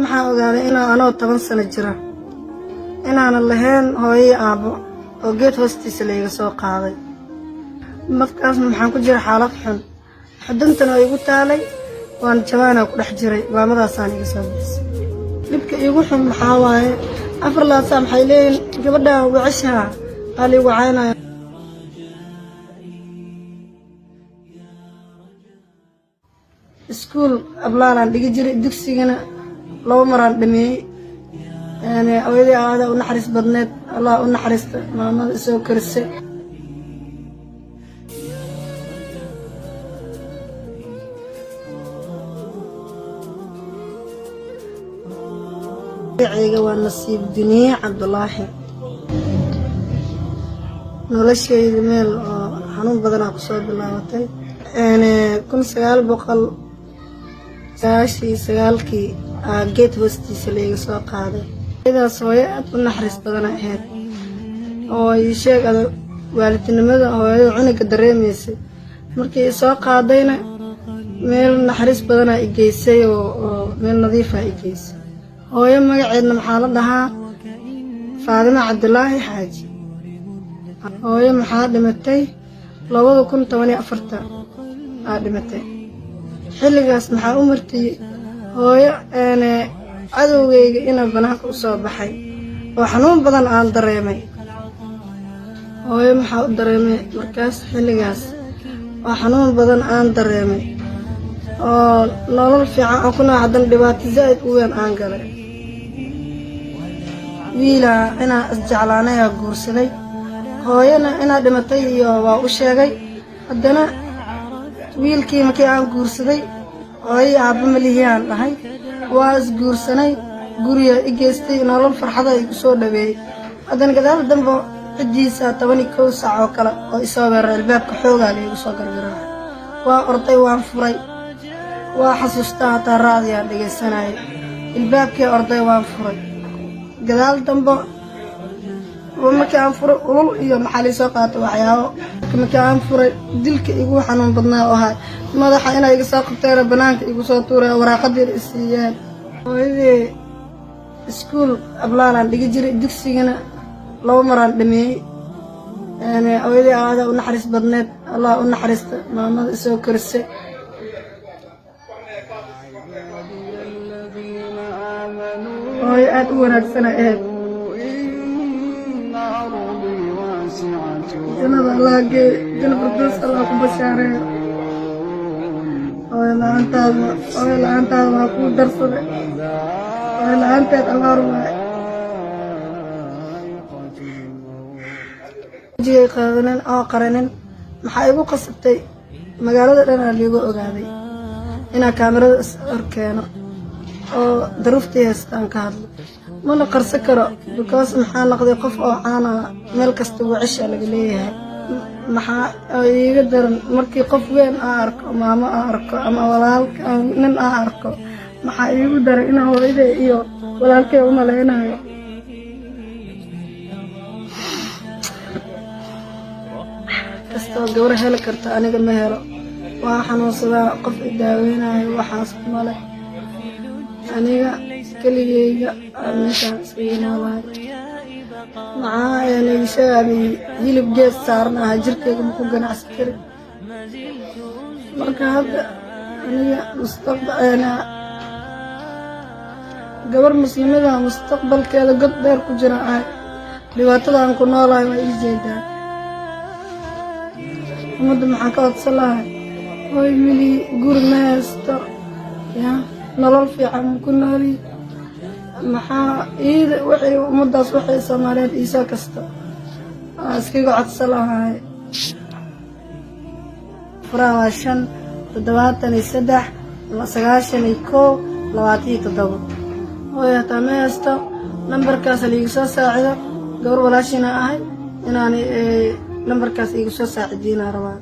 maxaa ogaaday inaan anoo 10 sano jira inaanan lahayn hooyo aabbo oo geed hoostiisa la iga soo qaaday. markaasna maxaan ku jira xaalad xun, xuduntan oo igu taalay waan jawaana ku dhex jiray maamadaasaan iga soo bixisay. dhibka igu xun maxaa waaye 4 laasaan maxay leeyihiin gabadhaan wacashaa aa la igu caynaya. iskuul ablaalaan dhigi jiray, dugsigana 2 maraan dhameeyey. hooyadii aada u naxariis badneed, allah u naxariista maamada isoo karisay. magacayga waa Nasiib Duniye Cabdulaahi. noloshayda meel oo xanuun badanaa kusoo bilaabatay 1999kii geed hoostiisa la iga soo qaaday. idaas hooyo aad u naxariis badan ahayd oo ii sheegada waalidnimada hooyada cunuga dareemaysay. markii i soo qaadayna meel naxariis badanaa i geysay oo meel nadiifa i geysay. hooyo magaceedna maxaa la dhahaa Faadimo Cabdulaahi Xaaji. hooyo maxaa dhimatay 2014 aa dhimatay. xilligaas maxaa u martay hooyo cadowgayga inaan banaanka u soo baxay oo xanuun badan aan dareemay. hooyo maxaa u dareemay markaas xilligaas oo xanuun badan aan dareemay oo nolol fiican aan ku nool haddana dhibaato zaa'id u weyn aan galay. wiilaa inaa isjeclaanayaa guursaday, hooyana inaa dhimatay iyo waa u sheegay. haddana wiilkii markii aan guursaday hooyo aabba malihiyaan dhahay, waa isguursanay, guriga i geystay, nolol farxada igu soo dhaweeyey. haddana gadaal dambe ciddiisa 11 saac oo kale oo isoo weeraray albaabka xoogaa la igu soo gargaraacay. waa orday, waan furay, waa xasuustaa hataa raadiyaan dhegaysanayay. albaabkii orday waan furay. gadaal dambe markii aan furay ulul iyo maxaa la soo qaatay waxyaabo. markii aan furay dilka igu xanuun badnaa oo ahaa madaxa inay iga soo qabteen banaanka igu soo tuuray waraaqadii i siiyeen. hooyadii iskuul ablaalaan dhigi jiray, dugsigana 2 maraan dhameeyey. hooyadii aada u naxariis badneed, allah u naxariista maamada isoo karisay. hooyo aad u wanaagsan ahayd. jannada allah geey, janno firdaws allah ku bashaareeyo. hooyo la-aantaada waa kuu darsaday, hooyo la-aanteed abaar waaye. wajigay qaadanin oo qaranin maxaa igu qasabtay magaalada dhanaa liigu ogaaday inaa kaamirada is horkeeno oo daruuftii haystaan ka hadlo. mana qarsan karo because maxaa noqday qof oo caana meel kasta wacasha laga leeyahay. maxaa iiga daran markii qof weyn aan arko, maamo aan arko ama walaalka nin aan arko, maxaa iigu daran inaan hooyaday iyo walaalkay u malaynayo. kastoo gabar heli karta aniga ma helo. waa xanuunsadaa, qof i daaweynayo waxaas male. aniga keligeyga meeshaan iskaga noolahay. maxaa sheegay hilib geed saaran aha jirkeyga ma ku ganacsi karin. marka hadda aniga gabar muslimada mustaqbalkeeda god dheer ku jira ahay. dhibaatadaan ku noolahay waa ii jeedaa. ummadda maxaan ka codsan lahay hooy mili guri ma haysto, nolol fiican ku nooli. maxaa waxay ummadaas waxay Soomaaliyeed iisoo kasta iskaga codsan lahay. furaha waa 5 73 91 27. hooyo hataa ma haysto, nambarkaas la igu soo saacido. gabar walaashina ahay inaan nambarkaas igu soo saacidiina rabaa.